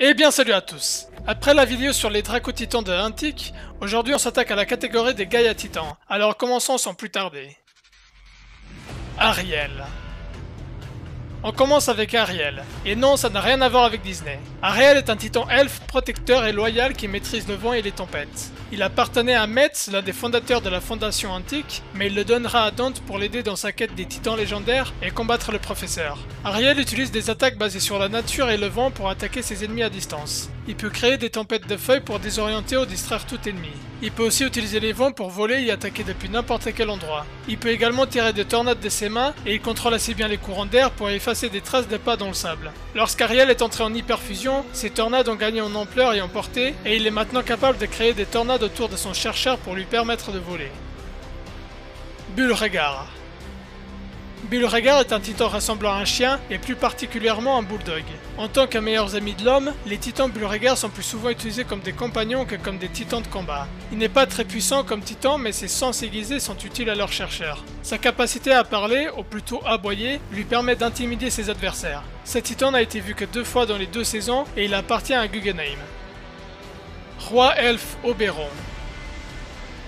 Eh bien salut à tous. Après la vidéo sur les Dracotitans de Antique, aujourd'hui on s'attaque à la catégorie des Gaia Titans. Alors commençons sans plus tarder. Ariel. On commence avec Ariel. Et non, ça n'a rien à voir avec Disney. Ariel est un titan elfe, protecteur et loyal qui maîtrise le vent et les tempêtes. Il appartenait à Metz, l'un des fondateurs de la Fondation Antique, mais il le donnera à Dante pour l'aider dans sa quête des titans légendaires et combattre le professeur. Ariel utilise des attaques basées sur la nature et le vent pour attaquer ses ennemis à distance. Il peut créer des tempêtes de feuilles pour désorienter ou distraire tout ennemi. Il peut aussi utiliser les vents pour voler et attaquer depuis n'importe quel endroit. Il peut également tirer des tornades de ses mains et il contrôle assez bien les courants d'air pour effacer des traces de pas dans le sable. Lorsqu'Ariel est entré en hyperfusion, ses tornades ont gagné en ampleur et en portée et il est maintenant capable de créer des tornades autour de son chercheur pour lui permettre de voler. Bulregar. Bulregar est un titan ressemblant à un chien et plus particulièrement un bulldog. En tant que meilleurs amis de l'homme, les titans Bulregar sont plus souvent utilisés comme des compagnons que comme des titans de combat. Il n'est pas très puissant comme titan mais ses sens aiguisés sont utiles à leur chercheur. Sa capacité à parler, ou plutôt aboyer, lui permet d'intimider ses adversaires. Ce titan n'a été vu que 2 fois dans les 2 saisons et il appartient à Guggenheim. Roi Elfe Oberon.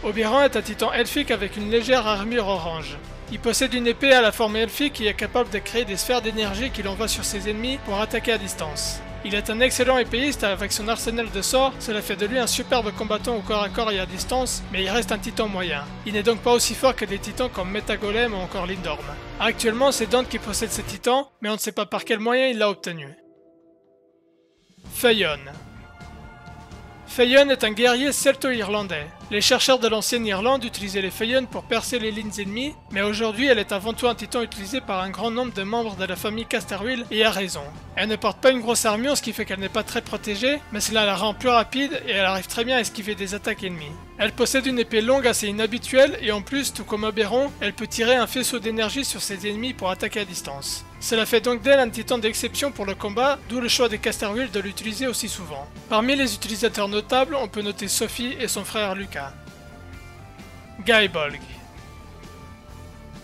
Oberon est un titan elfique avec une légère armure orange. Il possède une épée à la forme elfique qui est capable de créer des sphères d'énergie qu'il envoie sur ses ennemis pour attaquer à distance. Il est un excellent épéiste avec son arsenal de sorts, cela fait de lui un superbe combattant au corps à corps et à distance, mais il reste un titan moyen. Il n'est donc pas aussi fort que des titans comme Metagolem ou encore Lindorm. Actuellement c'est Dante qui possède ce titan, mais on ne sait pas par quel moyen il l'a obtenu. Feion. Feion est un guerrier celto-irlandais. Les chercheurs de l'ancienne Irlande utilisaient les Feion pour percer les lignes ennemies, mais aujourd'hui elle est avant tout un titan utilisé par un grand nombre de membres de la famille Casterwill et à raison. Elle ne porte pas une grosse armure, ce qui fait qu'elle n'est pas très protégée, mais cela la rend plus rapide et elle arrive très bien à esquiver des attaques ennemies. Elle possède une épée longue assez inhabituelle et en plus, tout comme Oberon, elle peut tirer un faisceau d'énergie sur ses ennemis pour attaquer à distance. Cela fait donc d'elle un titan d'exception pour le combat, d'où le choix des Casterwill de l'utiliser aussi souvent. Parmi les utilisateurs notables, on peut noter Sophie et son frère Lucas. Gaebolg.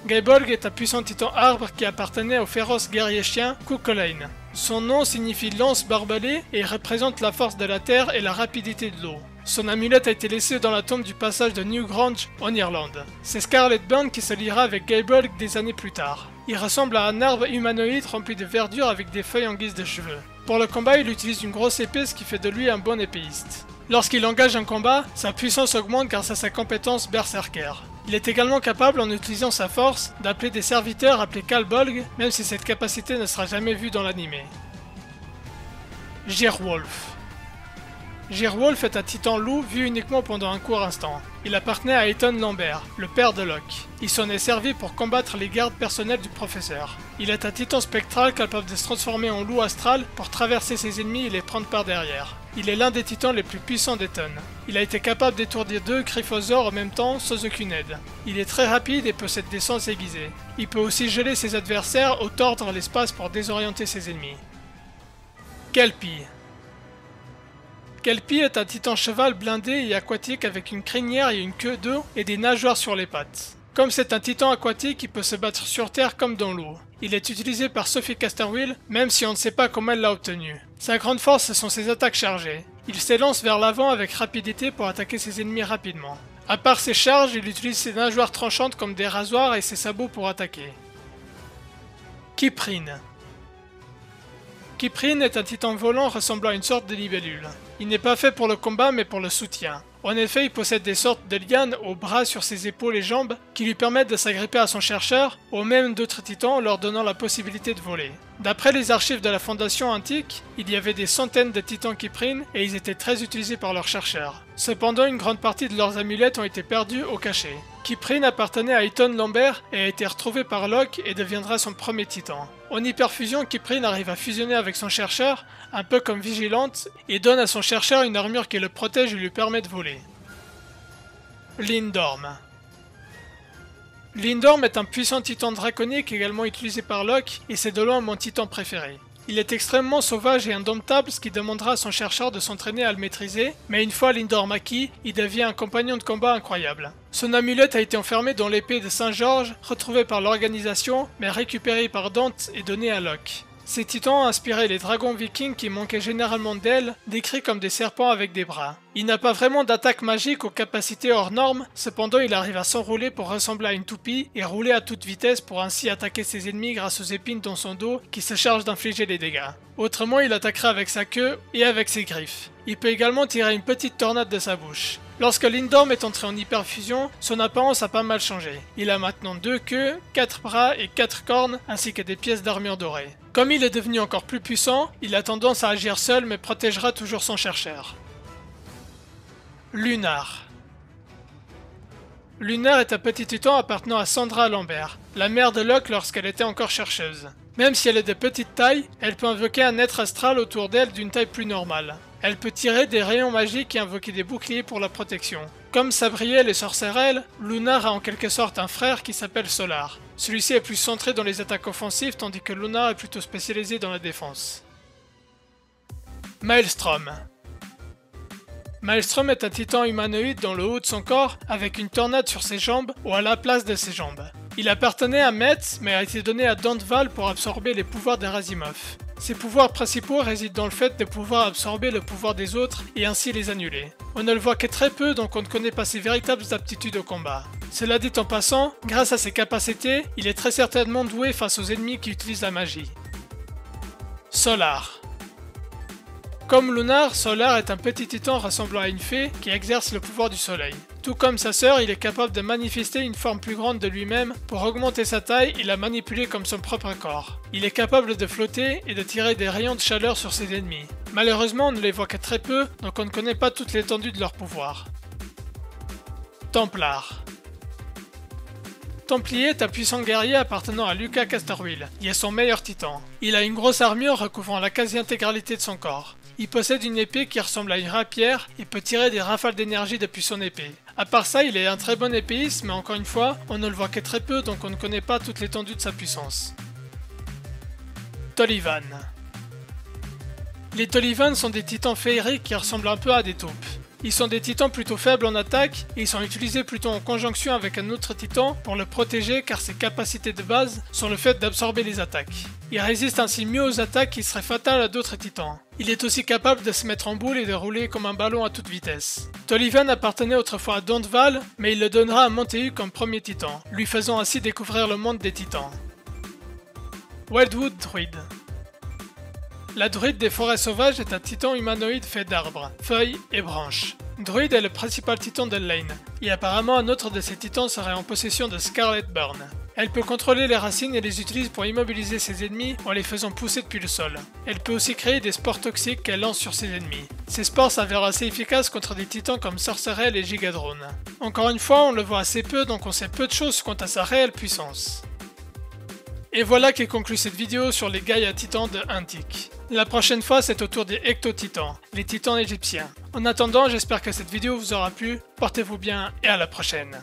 Gaebolg est un puissant titan arbre qui appartenait au féroce guerrier chien Cuchulainn. Son nom signifie lance barbelée et représente la force de la terre et la rapidité de l'eau. Son amulette a été laissée dans la tombe du passage de Newgrange en Irlande. C'est Scarlet Burn qui se liera avec Gaebolg des années plus tard. Il ressemble à un arbre humanoïde rempli de verdure avec des feuilles en guise de cheveux. Pour le combat, il utilise une grosse épée, ce qui fait de lui un bon épéiste. Lorsqu'il engage un combat, sa puissance augmente grâce à sa compétence Berserker. Il est également capable, en utilisant sa force, d'appeler des serviteurs appelés Kalbolg, même si cette capacité ne sera jamais vue dans l'animé. Geirwolf. Geirwolf est un titan loup vu uniquement pendant un court instant. Il appartenait à Ethan Lambert, le père de Locke. Il s'en est servi pour combattre les gardes personnels du professeur. Il est un titan spectral capable de se transformer en loup astral pour traverser ses ennemis et les prendre par derrière. Il est l'un des titans les plus puissants d'Ethan. Il a été capable d'étourdir 2 Gryphosaures en même temps sans aucune aide. Il est très rapide et possède des sens aiguisés. Il peut aussi geler ses adversaires ou tordre l'espace pour désorienter ses ennemis. Kelpie. Kelpie est un titan cheval blindé et aquatique avec une crinière et une queue d'eau et des nageoires sur les pattes. Comme c'est un titan aquatique, il peut se battre sur terre comme dans l'eau. Il est utilisé par Sophie Casterwill, même si on ne sait pas comment elle l'a obtenu. Sa grande force, ce sont ses attaques chargées. Il s'élance vers l'avant avec rapidité pour attaquer ses ennemis rapidement. À part ses charges, il utilise ses nageoires tranchantes comme des rasoirs et ses sabots pour attaquer. Khiprin. Khiprin est un titan volant ressemblant à une sorte de libellule. Il n'est pas fait pour le combat mais pour le soutien. En effet, il possède des sortes de lianes aux bras sur ses épaules et jambes qui lui permettent de s'agripper à son chercheur, ou même d'autres titans leur donnant la possibilité de voler. D'après les archives de la Fondation Antique, il y avait des centaines de titans Khiprin et ils étaient très utilisés par leurs chercheurs. Cependant, une grande partie de leurs amulettes ont été perdues au cachet. Khiprin appartenait à Ethan Lambert et a été retrouvé par Locke et deviendra son premier titan. En hyperfusion, Khiprin arrive à fusionner avec son chercheur, un peu comme Vigilante, et donne à son chercheur une armure qui le protège et lui permet de voler. Lindorm. Lindorm est un puissant titan draconique également utilisé par Locke et c'est de loin mon titan préféré. Il est extrêmement sauvage et indomptable, ce qui demandera à son chercheur de s'entraîner à le maîtriser, mais une fois Lindorm acquis, il devient un compagnon de combat incroyable. Son amulette a été enfermée dans l'épée de Saint Georges, retrouvée par l'organisation, mais récupérée par Dante et donnée à Locke. Ces titans ont inspiré les dragons vikings qui manquaient généralement d'ailes, décrits comme des serpents avec des bras. Il n'a pas vraiment d'attaque magique aux capacités hors normes, cependant il arrive à s'enrouler pour ressembler à une toupie et rouler à toute vitesse pour ainsi attaquer ses ennemis grâce aux épines dans son dos qui se chargent d'infliger les dégâts. Autrement, il attaquera avec sa queue et avec ses griffes. Il peut également tirer une petite tornade de sa bouche. Lorsque Lindorm est entré en hyperfusion, son apparence a pas mal changé. Il a maintenant 2 queues, 4 bras et 4 cornes, ainsi que des pièces d'armure dorées. Comme il est devenu encore plus puissant, il a tendance à agir seul mais protégera toujours son chercheur. Lunar. Lunar est un petit titan appartenant à Sandra Lambert, la mère de Locke lorsqu'elle était encore chercheuse. Même si elle est de petite taille, elle peut invoquer un être astral autour d'elle d'une taille plus normale. Elle peut tirer des rayons magiques et invoquer des boucliers pour la protection. Comme Sabriel et Sorcerelle, Lunar a en quelque sorte un frère qui s'appelle Solar. Celui-ci est plus centré dans les attaques offensives tandis que Lunar est plutôt spécialisé dans la défense. Maelstrom. Maelstrom est un titan humanoïde dans le haut de son corps avec une tornade sur ses jambes ou à la place de ses jambes. Il appartenait à Metz mais a été donné à Dantval pour absorber les pouvoirs d'Erasimov. Ses pouvoirs principaux résident dans le fait de pouvoir absorber le pouvoir des autres et ainsi les annuler. On ne le voit que très peu donc on ne connaît pas ses véritables aptitudes au combat. Cela dit en passant, grâce à ses capacités, il est très certainement doué face aux ennemis qui utilisent la magie. Solar. Comme Lunar, Solar est un petit titan ressemblant à une fée qui exerce le pouvoir du soleil. Tout comme sa sœur, il est capable de manifester une forme plus grande de lui-même pour augmenter sa taille et la manipuler comme son propre corps. Il est capable de flotter et de tirer des rayons de chaleur sur ses ennemis. Malheureusement, on ne les voit que très peu, donc on ne connaît pas toute l'étendue de leur pouvoir. Templar. Templier est un puissant guerrier appartenant à Lucas Castorwheel, qui est son meilleur titan. Il a une grosse armure recouvrant la quasi-intégralité de son corps. Il possède une épée qui ressemble à une rapière et peut tirer des rafales d'énergie depuis son épée. À part ça, il est un très bon épéiste, mais encore une fois, on ne le voit que très peu donc on ne connaît pas toute l'étendue de sa puissance. Tolivan. Les Tolivan sont des titans féeriques qui ressemblent un peu à des taupes. Ils sont des titans plutôt faibles en attaque et ils sont utilisés plutôt en conjonction avec un autre titan pour le protéger car ses capacités de base sont le fait d'absorber les attaques. Il résiste ainsi mieux aux attaques qui seraient fatales à d'autres titans. Il est aussi capable de se mettre en boule et de rouler comme un ballon à toute vitesse. Tolivan appartenait autrefois à Dantval, mais il le donnera à Monteu comme premier titan, lui faisant ainsi découvrir le monde des titans. Wildwood Druid. La druide des forêts sauvages est un titan humanoïde fait d'arbres, feuilles et branches. Druid est le principal titan de Lane, et apparemment un autre de ses titans serait en possession de Scarlet Burn. Elle peut contrôler les racines et les utilise pour immobiliser ses ennemis en les faisant pousser depuis le sol. Elle peut aussi créer des spores toxiques qu'elle lance sur ses ennemis. Ces spores s'avèrent assez efficaces contre des titans comme Sorcerelle et Gigadrone. Encore une fois, on le voit assez peu donc on sait peu de choses quant à sa réelle puissance. Et voilà qui conclut cette vidéo sur les Gaïa Titans de Antique. La prochaine fois, c'est au tour des Ecto-Titans, les titans égyptiens. En attendant, j'espère que cette vidéo vous aura plu, portez-vous bien et à la prochaine.